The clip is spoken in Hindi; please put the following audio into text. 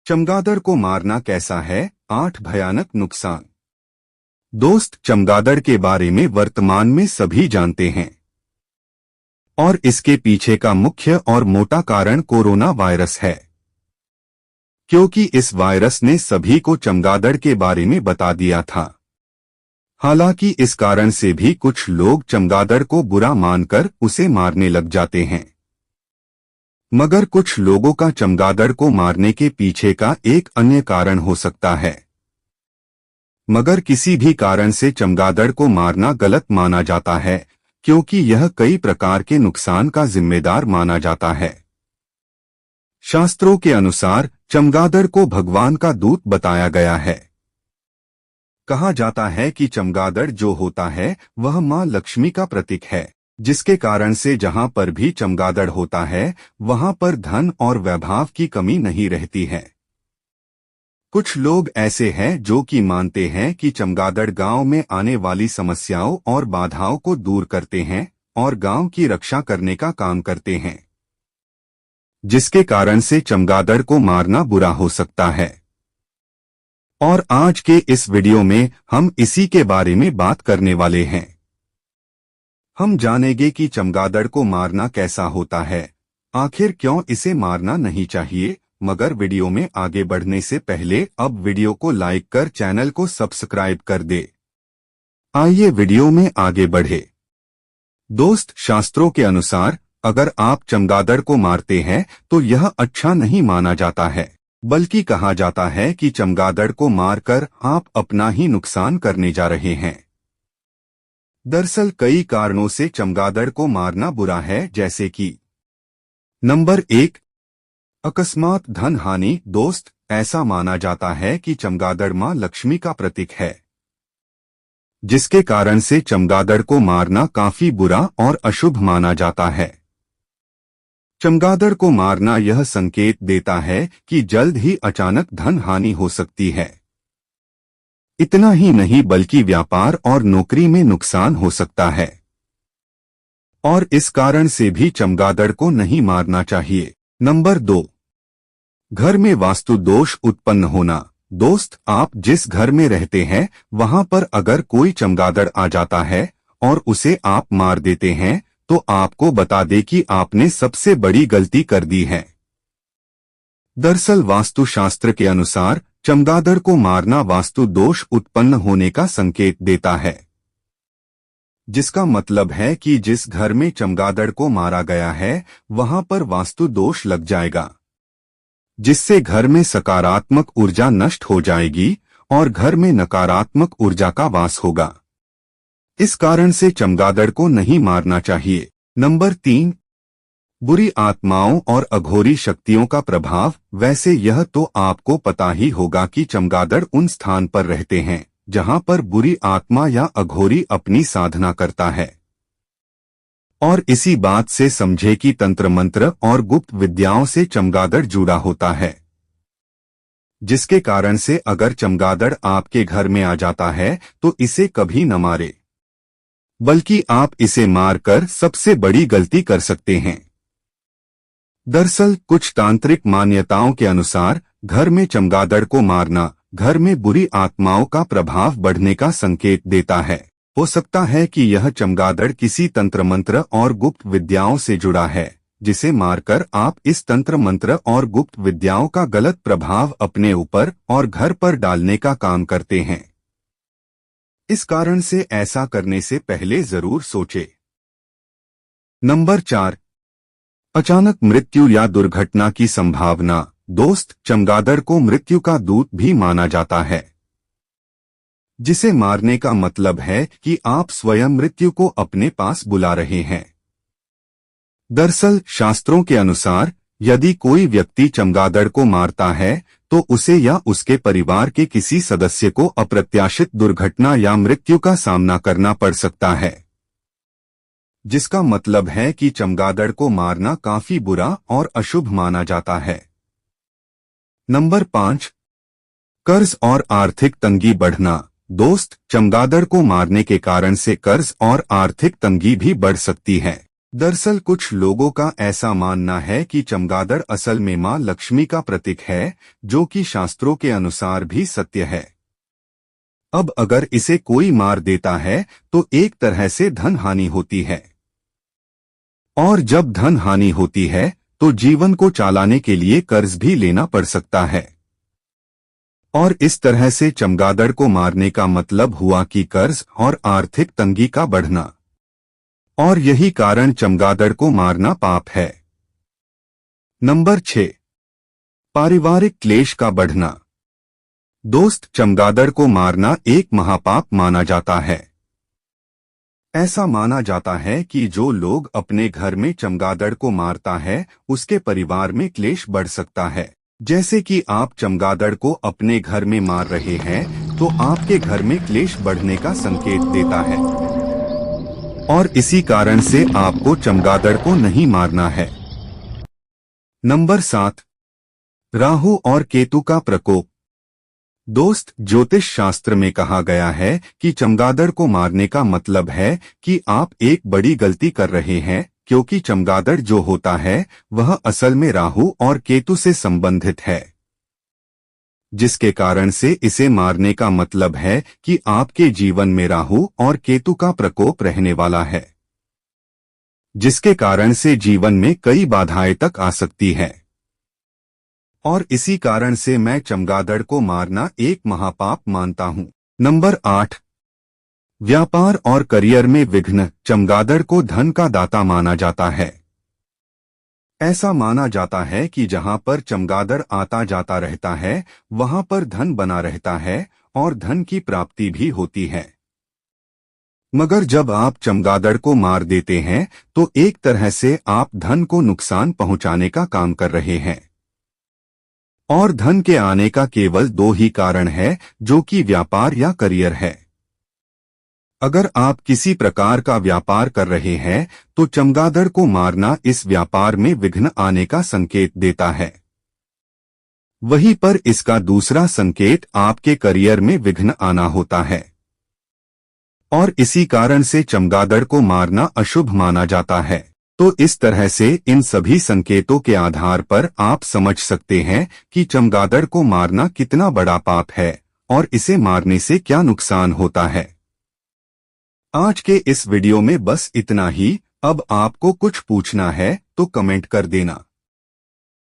चमगादड़ को मारना कैसा है? 8 भयानक नुकसान। दोस्त, चमगादड़ के बारे में वर्तमान में सभी जानते हैं और इसके पीछे का मुख्य और मोटा कारण कोरोना वायरस है, क्योंकि इस वायरस ने सभी को चमगादड़ के बारे में बता दिया था। हालांकि इस कारण से भी कुछ लोग चमगादड़ को बुरा मानकर उसे मारने लग जाते हैं, मगर कुछ लोगों का चमगादड़ को मारने के पीछे का एक अन्य कारण हो सकता है। मगर किसी भी कारण से चमगादड़ को मारना गलत माना जाता है, क्योंकि यह कई प्रकार के नुकसान का जिम्मेदार माना जाता है। शास्त्रों के अनुसार चमगादड़ को भगवान का दूत बताया गया है। कहा जाता है कि चमगादड़ जो होता है वह मां लक्ष्मी का प्रतीक है, जिसके कारण से जहां पर भी चमगादड़ होता है वहां पर धन और वैभव की कमी नहीं रहती है। कुछ लोग ऐसे हैं जो कि मानते हैं कि चमगादड़ गांव में आने वाली समस्याओं और बाधाओं को दूर करते हैं और गांव की रक्षा करने का काम करते हैं, जिसके कारण से चमगादड़ को मारना बुरा हो सकता है। और आज के इस वीडियो में हम इसी के बारे में बात करने वाले हैं। हम जानेंगे कि चमगादड़ को मारना कैसा होता है, आखिर क्यों इसे मारना नहीं चाहिए। मगर वीडियो में आगे बढ़ने से पहले अब वीडियो को लाइक कर चैनल को सब्सक्राइब कर दे। आइए वीडियो में आगे बढ़े। दोस्त, शास्त्रों के अनुसार अगर आप चमगादड़ को मारते हैं तो यह अच्छा नहीं माना जाता है, बल्कि कहा जाता है कि चमगादड़ को मारकर आप अपना ही नुकसान करने जा रहे हैं। दरअसल कई कारणों से चमगादड़ को मारना बुरा है, जैसे कि नंबर 1, अकस्मात धन हानि। दोस्त, ऐसा माना जाता है कि चमगादड़ मां लक्ष्मी का प्रतीक है, जिसके कारण से चमगादड़ को मारना काफी बुरा और अशुभ माना जाता है। चमगादड़ को मारना यह संकेत देता है कि जल्द ही अचानक धन हानि हो सकती है। इतना ही नहीं बल्कि व्यापार और नौकरी में नुकसान हो सकता है, और इस कारण से भी चमगादड़ को नहीं मारना चाहिए। नंबर 2, घर में वास्तु दोष उत्पन्न होना। दोस्त, आप जिस घर में रहते हैं वहां पर अगर कोई चमगादड़ आ जाता है और उसे आप मार देते हैं तो आपको बता दे कि आपने सबसे बड़ी गलती कर दी है। दरअसल वास्तु शास्त्र के अनुसार चमगादड़ को मारना वास्तु दोष उत्पन्न होने का संकेत देता है, जिसका मतलब है कि जिस घर में चमगादड़ को मारा गया है वहां पर वास्तु दोष लग जाएगा, जिससे घर में सकारात्मक ऊर्जा नष्ट हो जाएगी और घर में नकारात्मक ऊर्जा का वास होगा। इस कारण से चमगादड़ को नहीं मारना चाहिए। नंबर 3, बुरी आत्माओं और अघोरी शक्तियों का प्रभाव। वैसे यह तो आपको पता ही होगा कि चमगादड़ उन स्थान पर रहते हैं जहां पर बुरी आत्मा या अघोरी अपनी साधना करता है, और इसी बात से समझे कि तंत्र मंत्र और गुप्त विद्याओं से चमगादड़ जुड़ा होता है, जिसके कारण से अगर चमगादड़ आपके घर में आ जाता है तो इसे कभी न मारे, बल्कि आप इसे मारकर सबसे बड़ी गलती कर सकते हैं। दरअसल कुछ तांत्रिक मान्यताओं के अनुसार घर में चमगादड़ को मारना घर में बुरी आत्माओं का प्रभाव बढ़ने का संकेत देता है। हो सकता है कि यह चमगादड़ किसी तंत्र मंत्र और गुप्त विद्याओं से जुड़ा है, जिसे मारकर आप इस तंत्र मंत्र और गुप्त विद्याओं का गलत प्रभाव अपने ऊपर और घर पर डालने का काम करते हैं। इस कारण से ऐसा करने से पहले जरूर सोचें। नंबर 4, अचानक मृत्यु या दुर्घटना की संभावना। दोस्त, चमगादड़ को मृत्यु का दूत भी माना जाता है, जिसे मारने का मतलब है कि आप स्वयं मृत्यु को अपने पास बुला रहे हैं। दरअसल शास्त्रों के अनुसार यदि कोई व्यक्ति चमगादड़ को मारता है तो उसे या उसके परिवार के किसी सदस्य को अप्रत्याशित दुर्घटना या मृत्यु का सामना करना पड़ सकता है, जिसका मतलब है कि चमगादड़ को मारना काफी बुरा और अशुभ माना जाता है। नंबर 5, कर्ज और आर्थिक तंगी बढ़ना। दोस्त, चमगादड़ को मारने के कारण से कर्ज और आर्थिक तंगी भी बढ़ सकती है। दरअसल कुछ लोगों का ऐसा मानना है कि चमगादड़ असल में मां लक्ष्मी का प्रतीक है, जो कि शास्त्रों के अनुसार भी सत्य है। अब अगर इसे कोई मार देता है तो एक तरह से धन हानि होती है, और जब धन हानि होती है तो जीवन को चलाने के लिए कर्ज भी लेना पड़ सकता है। और इस तरह से चमगादड़ को मारने का मतलब हुआ कि कर्ज और आर्थिक तंगी का बढ़ना, और यही कारण चमगादड़ को मारना पाप है। नंबर 6, पारिवारिक क्लेश का बढ़ना। दोस्त, चमगादड़ को मारना एक महापाप माना जाता है। ऐसा माना जाता है कि जो लोग अपने घर में चमगादड़ को मारता है उसके परिवार में क्लेश बढ़ सकता है। जैसे कि आप चमगादड़ को अपने घर में मार रहे हैं तो आपके घर में क्लेश बढ़ने का संकेत देता है, और इसी कारण से आपको चमगादड़ को नहीं मारना है। नंबर 7, राहु और केतु का प्रकोप। दोस्त, ज्योतिष शास्त्र में कहा गया है कि चमगादड़ को मारने का मतलब है कि आप एक बड़ी गलती कर रहे हैं, क्योंकि चमगादड़ जो होता है वह असल में राहु और केतु से संबंधित है, जिसके कारण से इसे मारने का मतलब है कि आपके जीवन में राहु और केतु का प्रकोप रहने वाला है, जिसके कारण से जीवन में कई बाधाएं तक आ सकती है। और इसी कारण से मैं चमगादड़ को मारना एक महापाप मानता हूं। नंबर 8, व्यापार और करियर में विघ्न। चमगादड़ को धन का दाता माना जाता है। ऐसा माना जाता है कि जहां पर चमगादड़ आता जाता रहता है वहां पर धन बना रहता है और धन की प्राप्ति भी होती है। मगर जब आप चमगादड़ को मार देते हैं तो एक तरह से आप धन को नुकसान पहुंचाने का काम कर रहे हैं, और धन के आने का केवल 2 ही कारण है, जो कि व्यापार या करियर है। अगर आप किसी प्रकार का व्यापार कर रहे हैं तो चमगादड़ को मारना इस व्यापार में विघ्न आने का संकेत देता है। वहीं पर इसका दूसरा संकेत आपके करियर में विघ्न आना होता है, और इसी कारण से चमगादड़ को मारना अशुभ माना जाता है। तो इस तरह से इन सभी संकेतों के आधार पर आप समझ सकते हैं कि चमगादड़ को मारना कितना बड़ा पाप है और इसे मारने से क्या नुकसान होता है। आज के इस वीडियो में बस इतना ही। अब आपको कुछ पूछना है तो कमेंट कर देना।